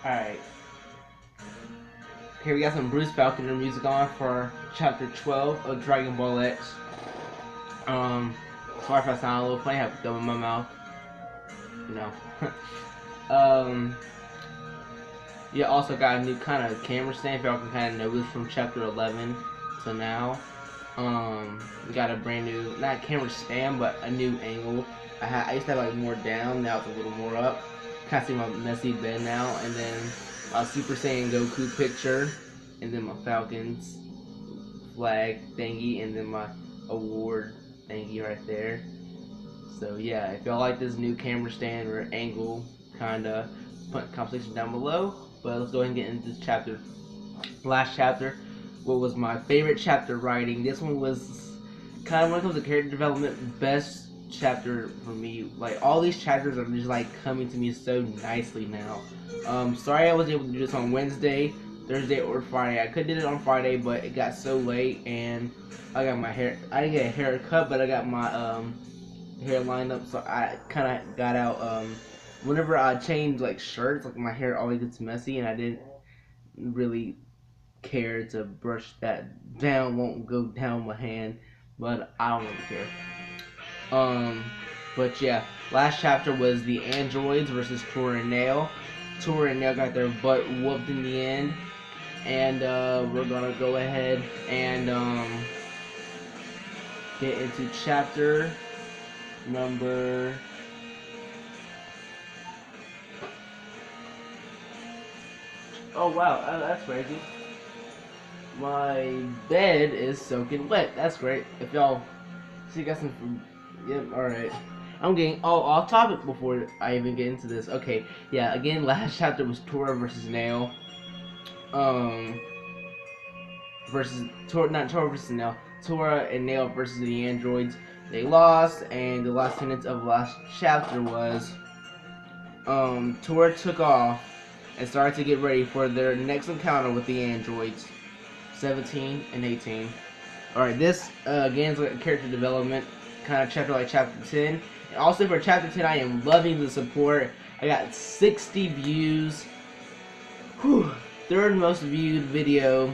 Alright. Okay, we got some Bruce Falconer music on for chapter 12 of Dragon Ball X. Sorry if I sound a little funny, I have gum in my mouth. You know. um, yeah, also got a new kind of camera stand, if y'all can kind of notice from chapter 11 to now. We got a brand new, not camera stand, but a new angle. I used to have like more down, now it's a little more up. Kind of see my messy bed now, and then my Super Saiyan Goku picture, and then my Falcons flag thingy, and then my award thingy right there. So yeah, if y'all like this new camera stand or angle, kinda put conversation down below. But let's go ahead and get into this chapter. Last chapter, what was my favorite chapter writing? This one was kind of when it comes to character development, best chapter for me. Like all these chapters are just like coming to me so nicely now. Sorry I was able to do this on Wednesday, Thursday, or Friday. I could did it on Friday, but it got so late and I got my hair. I didn't get a haircut, but I got my hair lined up, so I kind of got out. Whenever I change like shirts, like my hair always gets messy, and I didn't really care to brush that down. Won't go down my hand, but I don't really care. Um, but yeah, last chapter was the androids versus Tora and Nail. Tora and Nail got their butt whooped in the end, and we're gonna go ahead and get into chapter number. Oh wow, that's crazy. My bed is soaking wet. That's great. If y'all see, got some. Yep. All right. I'm getting off topic before I even get into this. Okay. Yeah. Again, last chapter was Tora versus Nail. Um. Versus Tora, not Tora versus Nail. Tora and Nail versus the androids. They lost, and the last sentence of last chapter was, Tora took off and started to get ready for their next encounter with the androids. 17 and 18. Alright, this again is like character development kind of chapter like chapter 10. And also for chapter 10, I am loving the support. I got 60 views. Whew. Third most viewed video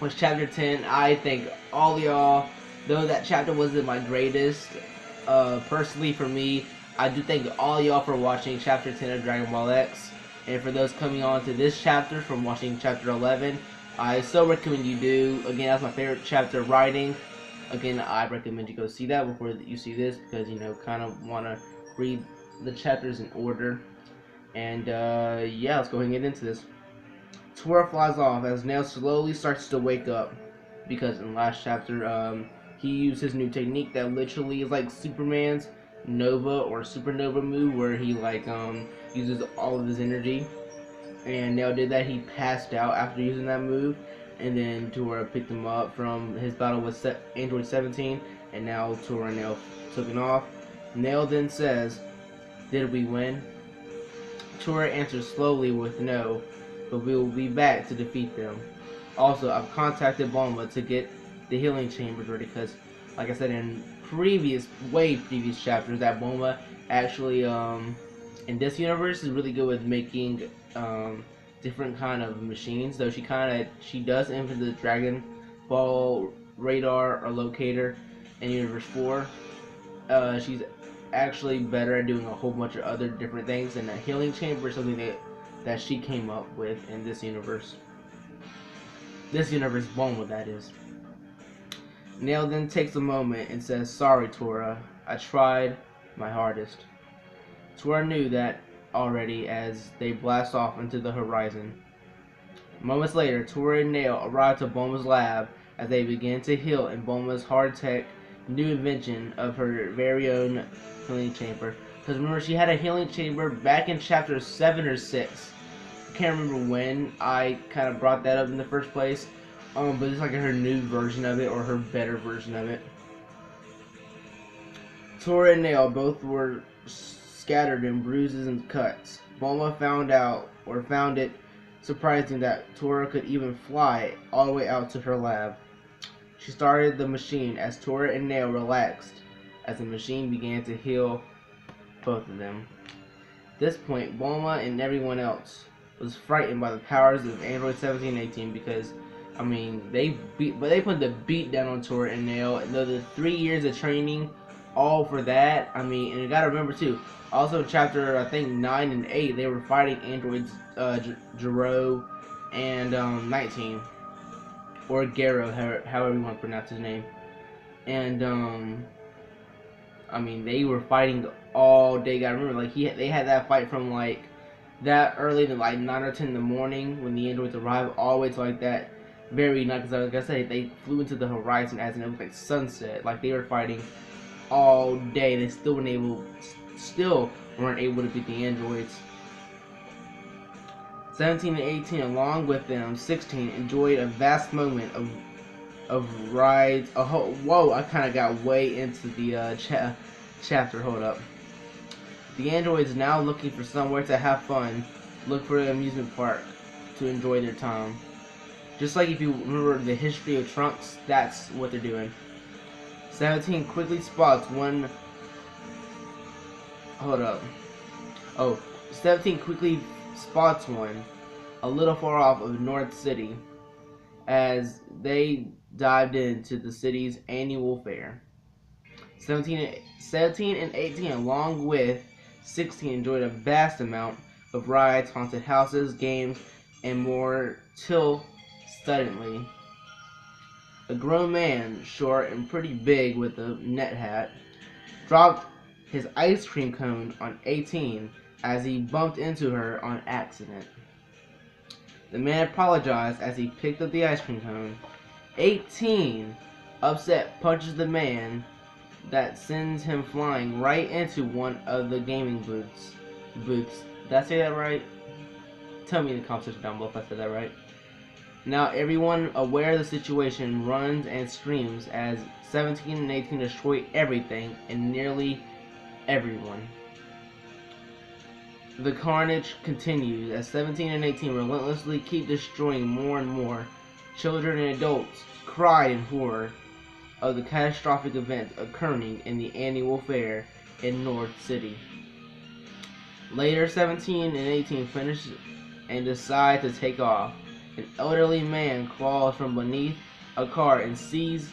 was chapter 10. I thank all y'all. Though that chapter wasn't my greatest, personally for me, I do thank all y'all for watching chapter 10 of Dragon Ball X. And for those coming on to this chapter from watching chapter 11, I so recommend you do. Again, that's my favorite chapter writing. Again, I recommend you go see that before you see this, because you know, kind of want to read the chapters in order. And yeah, let's go ahead and get into this. Tora flies off as Nail slowly starts to wake up, because in the last chapter, he used his new technique that literally is like Superman's Nova or Supernova move, where he like uses all of his energy. And Nail did that. He passed out after using that move, and then Tora picked him up from his battle with Android 17, and now Tora and Nail took it off. Nail then says, "Did we win?" Tora answers slowly with no, but we will be back to defeat them. Also, I've contacted Bulma to get the healing chambers ready, because, like I said in way previous chapters, that Bulma actually, in this universe is really good with making, different kind of machines. Though she does invent the Dragon Ball radar or locator in Universe 4. She's actually better at doing a whole bunch of other different things, and a healing chamber is something that she came up with in this universe. This universe, Bulma, that is. Nail then takes a moment and says, "Sorry, Tora. I tried my hardest." Tora knew that already as they blast off into the horizon. Moments later, Tora and Nail arrive to Bulma's lab as they begin to heal in Bulma's hard-tech new invention of her very own healing chamber. Because remember, she had a healing chamber back in chapter 7 or 6. I can't remember when I kind of brought that up in the first place. But it's like her new version of it, or her better version of it. Tora and Nail both were scattered in bruises and cuts. Bulma found it surprising that Tora could even fly all the way out to her lab. She started the machine as Tora and Nail relaxed as the machine began to heal both of them. At this point, Bulma and everyone else was frightened by the powers of Android 17 and 18 because, I mean, they put the beat down on Tora and Nail. And the 3 years of training, all for that. I mean, and you gotta remember too. Also, chapter I think 9 and 8, they were fighting androids, Jiro and 19 or Garo, however you want to pronounce his name. And I mean, they were fighting all day. Gotta remember, like they had that fight from like that early to like 9 or 10 in the morning when the androids arrived, all the way to like that very night. Because like I said, they flew into the horizon as it was like sunset. Like they were fighting all day. They still weren't able to beat the androids. 17 and 18, along with them, 16 enjoyed a vast moment of rides. Whoa! I kind of got way into the chapter. Hold up. The androids now looking for somewhere to have fun, look for an amusement park to enjoy their time. Just like if you remember the history of Trunks, that's what they're doing. 17 quickly spots one. Hold up. Oh, 17 quickly spots one a little far off of North City as they dived into the city's annual fair. 17 and 18, along with 16, enjoyed a vast amount of rides, haunted houses, games, and more till suddenly a grown man, short and pretty big with a net hat, dropped his ice cream cone on 18 as he bumped into her on accident. The man apologized as he picked up the ice cream cone. 18, upset, punches the man that sends him flying right into one of the gaming booths. Did I say that right? Tell me in the comment section down below if I said that right. Now everyone aware of the situation runs and screams as 17 and 18 destroy everything and nearly everyone. The carnage continues as 17 and 18 relentlessly keep destroying more and more. Children and adults cry in horror of the catastrophic event occurring in the annual fair in North City. Later, 17 and 18 finish and decide to take off. An elderly man crawls from beneath a car and sees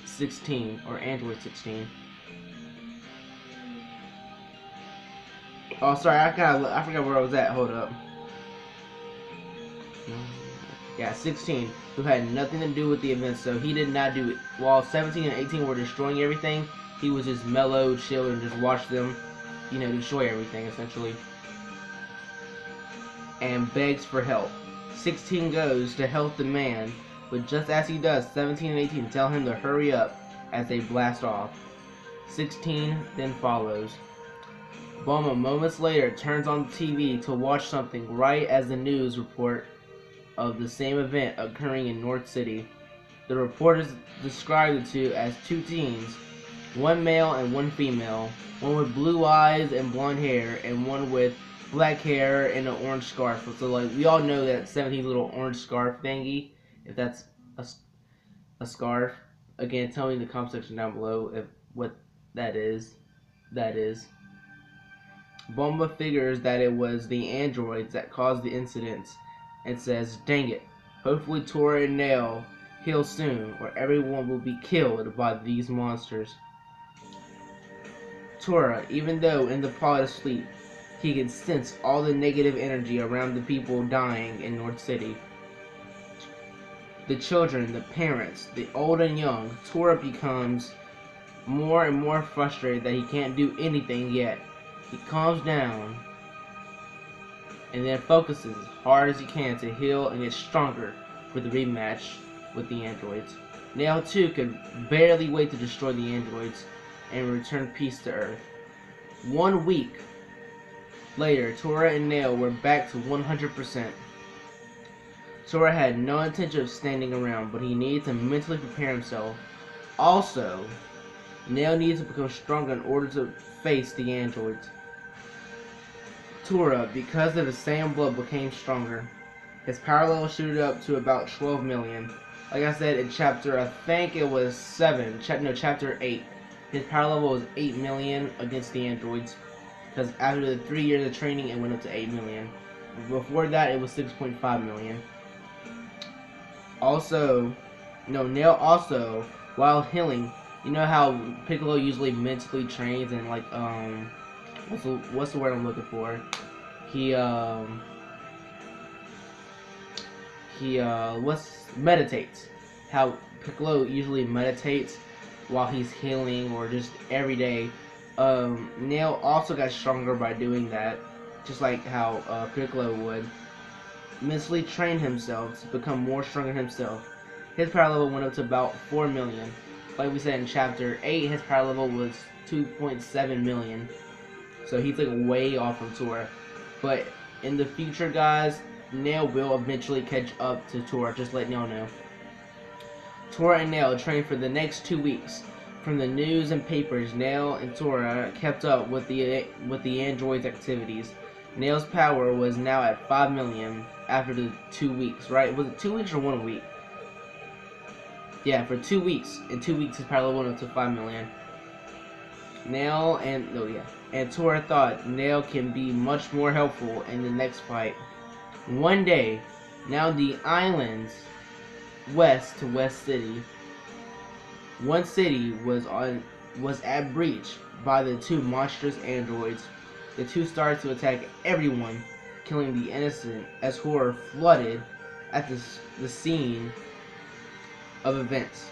16, or Android 16. Oh, sorry, I forgot where I was at. Hold up. Yeah, 16, who had nothing to do with the event, so he did not do it. While 17 and 18 were destroying everything, he was just mellow, chill, and just watched them, destroy everything, essentially. And begs for help. 16 goes to help the man, but just as he does, 17 and 18 tell him to hurry up as they blast off. 16 then follows. Bulma moments later turns on the TV to watch something right as the news report of the same event occurring in North City. The reporters described the two as two teens, one male and one female, one with blue eyes and blonde hair, and one with black hair and an orange scarf. So like we all know that 17's little orange scarf thingy, if that's a scarf. Again, tell me in the comment section down below if what that is. Bulma figures that it was the androids that caused the incidents and says, dang it, hopefully Tora and Nail heal soon or everyone will be killed by these monsters. Tora, even though in the pod of sleep, he can sense all the negative energy around the people dying in North City. The children, the parents, the old and young, Tora becomes more and more frustrated that he can't do anything yet. He calms down and then focuses as hard as he can to heal and get stronger for the rematch with the androids. Nail too could barely wait to destroy the androids and return peace to Earth. 1 week later, Tora and Nail were back to 100%. Tora had no intention of standing around, but he needed to mentally prepare himself. Also, Nail needed to become stronger in order to face the androids. Tora, because of the same blood, became stronger. His power level shooted up to about 12 million. Like I said in chapter, I think it was 7, chapter 8. His power level was 8 million against the androids. Because after the 3 years of training, it went up to 8 million. Before that, it was 6.5 million. Also, no, Nail also, while healing, you know how Piccolo usually mentally trains and like what's the word I'm looking for? He meditates. How Piccolo usually meditates while he's healing or just every day. Nail also got stronger by doing that, just like how Piccolo would mentally train himself to become more stronger himself. His power level went up to about 4 million. Like we said in chapter 8, his power level was 2.7 million. So he's like way off from Tora. But in the future, guys, Nail will eventually catch up to Tora. Just let Nail know. Tora and Nail trained for the next 2 weeks. From the news and papers, Nail and Tora kept up with the android's activities. Nail's power was now at 5 million after the 2 weeks, right? Was it 2 weeks or 1 week? Yeah, for 2 weeks. In 2 weeks, his power level went up to 5 million. Nail and Tora thought Nail can be much more helpful in the next fight. One day, now the islands west to West City. One city was at breach by the two monstrous androids. The two started to attack everyone, killing the innocent as horror flooded at the scene of events.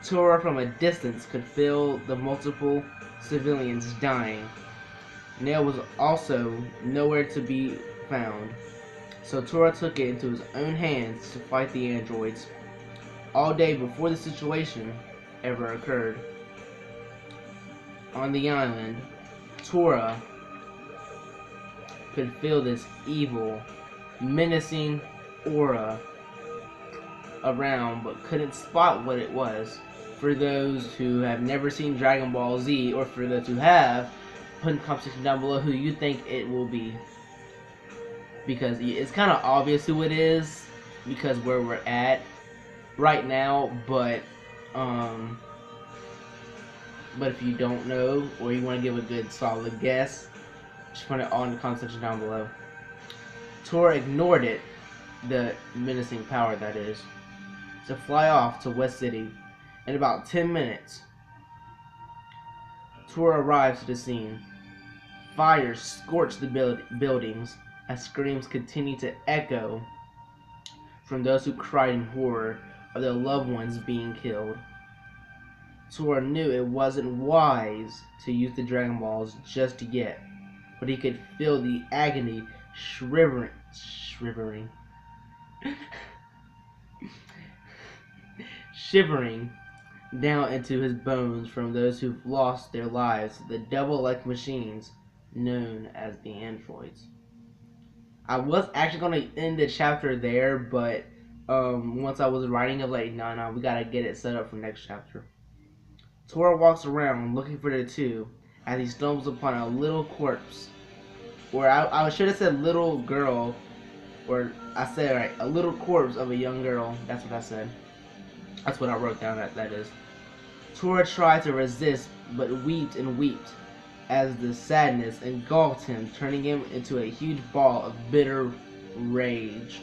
Tora from a distance could feel the multiple civilians dying. Nail was also nowhere to be found, so Tora took it into his own hands to fight the androids. All day before the situation ever occurred on the island, Tora could feel this evil, menacing aura around, but couldn't spot what it was. For those who have never seen Dragon Ball Z, or for those who have, put in the comment section down below who you think it will be. Because it's kind of obvious who it is, because where we're at right now, but if you don't know, or you want to give a good solid guess, just put it all in the comment section down below. Tora ignored it, the menacing power that is, to fly off to West City. In about 10 minutes, Tora arrives to the scene. Fire scorched the buildings as screams continued to echo from those who cried in horror of their loved ones being killed. Tora knew it wasn't wise to use the Dragon Balls just yet, but he could feel the agony shivering down into his bones from those who've lost their lives to the devil-like machines known as the androids. I was actually going to end the chapter there, but once I was writing, I was like, no, we gotta get it set up for next chapter. Tora walks around looking for the two as he stumbles upon a little corpse. Or I should have said little girl, or I said right, a little corpse of a young girl. That's what I said. That's what I wrote down, that is. Tora tried to resist, but wept and wept as the sadness engulfed him, turning him into a huge ball of bitter rage.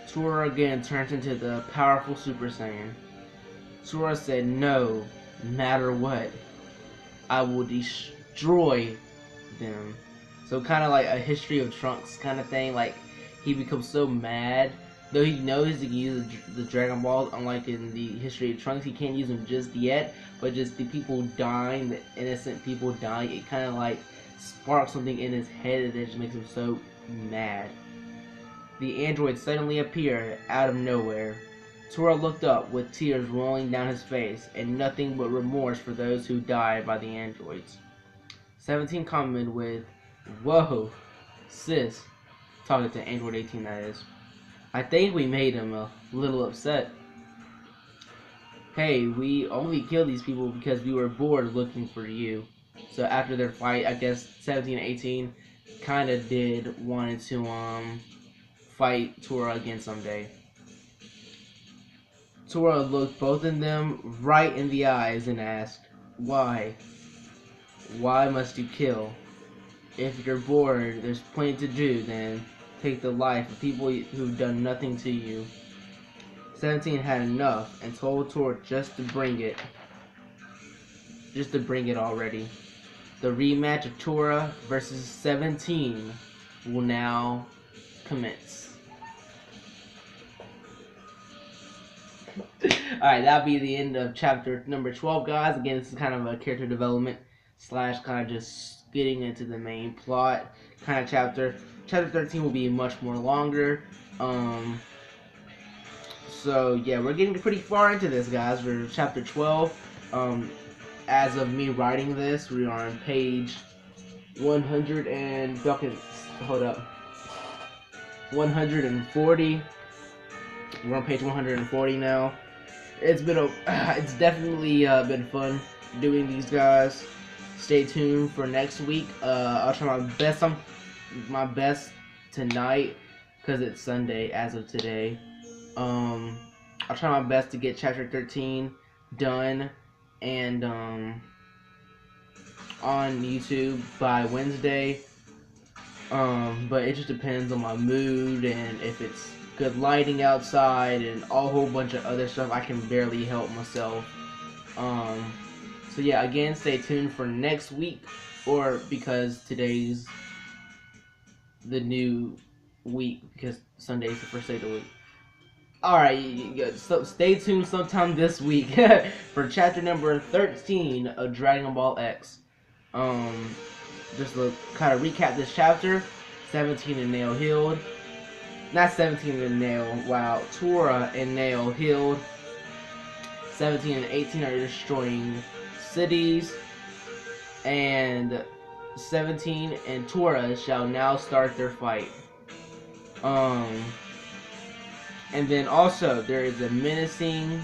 Tora again turned into the powerful Super Saiyan. Tora said, no matter what, I will destroy them. So kind of like a History of Trunks kind of thing. Like, he becomes so mad. Though he knows he can use the Dragon Balls, unlike in the History of Trunks, he can't use them just yet. But just the people dying, the innocent people dying, it kind of like sparks something in his head that just makes him so mad. The android suddenly appeared out of nowhere. Tora looked up with tears rolling down his face and nothing but remorse for those who died by the androids. 17 commented with, "Whoa, sis," talking to Android 18 that is. I think we made him a little upset. Hey, we only killed these people because we were bored looking for you. So after their fight, I guess 17 and 18 kind of wanted to fight Tora again someday. Tora looked both of them right in the eyes and asked, "Why? Why must you kill? If you're bored, there's plenty to do then. take the life of people who've done nothing to you. 17 had enough and told Tora just to bring it already. The rematch of Tora versus 17 will now commence. Alright, that'll be the end of chapter number 12, guys. Again, this is kind of a character development / kind of just getting into the main plot kind of chapter. Chapter 13 will be much more longer. So yeah, we're getting pretty far into this, guys. We're chapter 12. As of me writing this, we are on page 100 and hold up, 140. We're on page 140 now. It's definitely been fun doing these, guys. Stay tuned for next week. I'll try my best tonight, because it's Sunday as of today. I'll try my best to get chapter 13 done and on YouTube by Wednesday. But it just depends on my mood and if it's good lighting outside and a whole bunch of other stuff. I can barely help myself. So yeah, again, stay tuned for next week, or because today's the new week, because Sunday is the first day of the week. Alright, so stay tuned sometime this week for chapter number 13 of Dragon Ball X. Just to kind of recap this chapter, 17 and Nail healed. Not 17 and Nail, wow. Tora and Nail healed. 17 and 18 are destroying cities. And 17 and Tora shall now start their fight. And then also, there is a menacing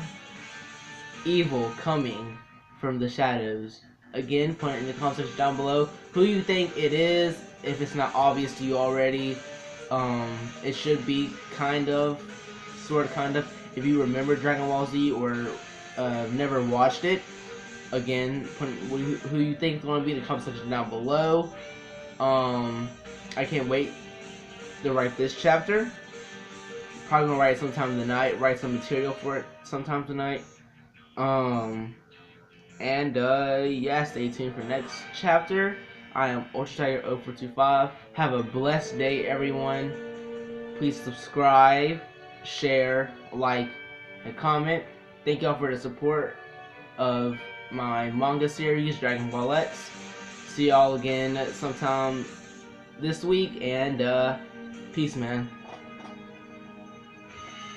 evil coming from the shadows. Again, put it in the comment section down below who you think it is, if it's not obvious to you already. It should be kind of. If you remember Dragon Ball Z or never watched it, again, put who you think is going to be in the comment section down below. I can't wait to write this chapter. Probably gonna write it sometime tonight. Write some material for it sometime tonight. Yeah, stay tuned for next chapter. I am Ultra Tiger 0425. Have a blessed day, everyone. Please subscribe, share, like, and comment. Thank y'all for the support of my manga series, Dragon Ball X. See y'all again sometime this week, and peace, man.